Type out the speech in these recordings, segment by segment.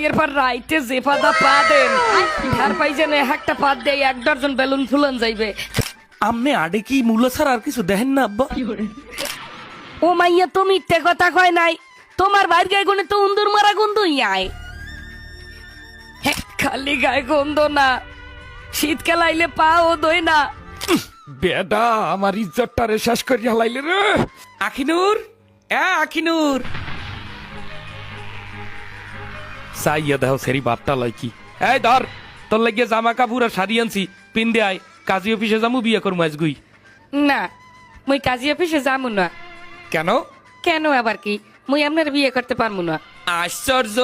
এরপর রাইতে যে পাতা পা দেন আর পাই যেন একটা পাত দিয়ে 1 ডজন বেলুন ফুলন যাইবে। আমনে আডে কি মূলা ছাড়া আর কিছু দেখেন না আব্বা? ও মাইয়া তুমি মিথ্যে কথা কয় নাই, তোমার বাইর গায়ে গুনে তো উন্দুর মারা গন্ধই আয়। খালি গায়ে গন্ধ না, শীতকাল আইলে পা ও দই না। বেডা আমার ইজ্জতটারে শেষ করিয়া হালাইলে রে। আখিনুর, আখিনুর সাইয়া দাও সেরি বাপটা লয় কি। এই ধর তোর লাগিয়ে জামা কাপড় আর শাড়ি আনছি, পিন্দে আয়, কাজী অফিসে যামু বিয়ে করবো আজ গুই। না, মুই কাজী অফিসে যাবো না। কেন? কেন আবার কি? মুই আপনার বিয়ে করতে পারবো না। আশ্চর্য,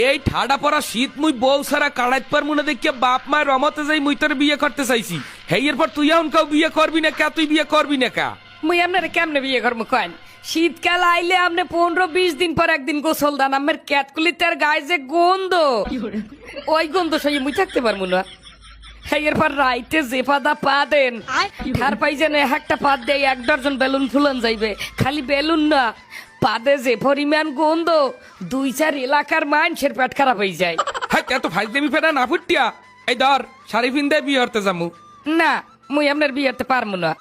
এই ঠাডা পড়া শীত মুই বউ সারা কাড়াইতে পারবো না দেখিয়া বাপ মায়ের রমতে যাই মুই তোর বিয়ে করতে চাইছি। হেই এরপর তুই এখন কাউ বিয়ে করবি না কা? তুই বিয়ে করবি না কা? মুই আপনার কেমনে বিয়ে করবো কয়েন? শীতকাল আইলে আপনি 15-20 দিন পর একদিন গোসল দান, আমার ক্যাতকুলিতে আর গায়ে যে গন্ধ, ওই গন্ধ সই মুই থাকতে পারবো না। এরপর রাইতে যে পাতা পা দেন আর পাই যেন একটা পাত দিয়ে 1 ডজন বেলুন ফুলন যাইবে। খালি বেলুন না, পাদে যে পরিমাণ গন্ধ 2-4 এলাকার মানুষের পেট খারাপ হয়ে যায়। হ্যাঁ এত ফাইজলামি ফেরা না ফুটিয়া। এই ধর শাড়ি পিন্দে বিয়ে করতে যামু। না, মুই আপনার বিয়ে করতে পারবো না।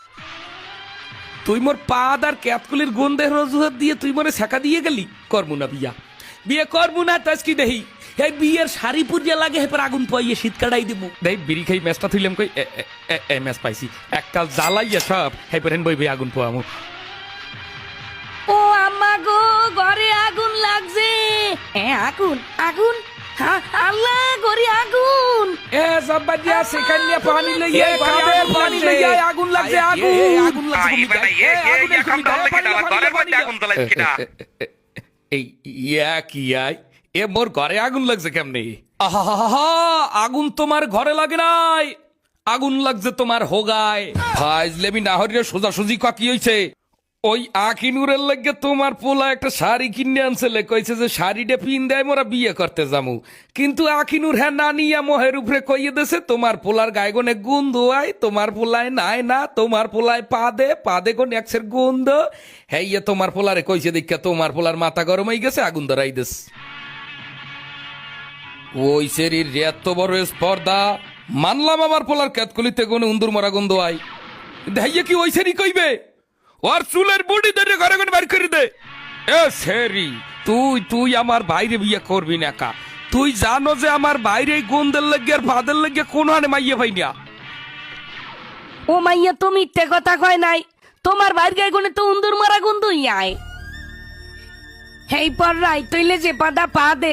তুই মোর পাদ আর ক্যাতকুলির গন্ধের রজুহাত দিয়ে তুই মনে ছেকা দিয়ে গেলি। করবো না বিয়া, বিয়ে করবো না। তাজ কি দেহি এই বিয়ের শাড়ি পুরিয়া লাগে হেপর আগুন পাইয়ে শীত কাটাই দিব। দেখ বিড়ি খাই ম্যাচটা থইলাম কই ম্যাচ পাইছি এককাল জ্বালাইয়া সব হেপর হেন বই আগুন পোয়ামু। ও আম্মা গো, ঘরে আগুন লাগছে। আগুন আগুন, আল্লাহ ঘরে আগুন। এ জব্বাদিয়া সেখানে পানি লইয়া কাবে পানি লইয়া আগুন লাগছে। আগুন আগুন লাগছে। এই ইয়া কি আই এ মোর ঘরে আগুন লাগছে কেমনে? আহা, আগুন তোমার ঘরে লাগে নাই, আগুন লাগছে তোমার হোগায়। ফাইজলেমি না হরিয়া সোজাসুজি কি হইছে? ওই আখিনুরের লাগে তোমার পোলা একটা শাড়ি কিনে আনছিলে, কইছে যে শাড়িটা পিন দেয় মোরা বিয়ে করতে যামু। কিন্তু আখিনুর হ্যাঁ না নিয়া মোহের উপরে কইয়ে দেছে তোমার পোলার গায়ে গনে গন্ধ আয়, তোমার পোলায় নাই না, তোমার পোলায় পাদে কোন একসের গন্ধ। হ্যাঁ ইয়ে তোমার পোলারে কইছে দেখা তোমার পোলার মাথা গরম হয়ে গেছে, আগুন ধরাই দেস। ওই শরীর এত বড় স্পর্ধা, মানলাম আমার পোলার ক্যাতকুলিতে গনে উন্দুর মরা গন্ধ আয়, দেখাইয়া কি ওই সেরি কইবে? ওর চুলের বুড়ি ধরে ঘরে ঘরে বাইর করে দে। এ সেরি তুই আমার বাইরে বিয়ে করবি না কা? তুই জানো যে আমার বাইরে গন্ধের লাগে আর ভাদের লাগে কোন হানে মাইয়ে ভাই না। ও মাইয়া তুমি মিথ্যে কথা কয় নাই, তোমার বাইর গায়ে গুনে তো উন্দুর মারা গন্ধই আয়। হেই পর রাইত হইলে যে পাতা পা দে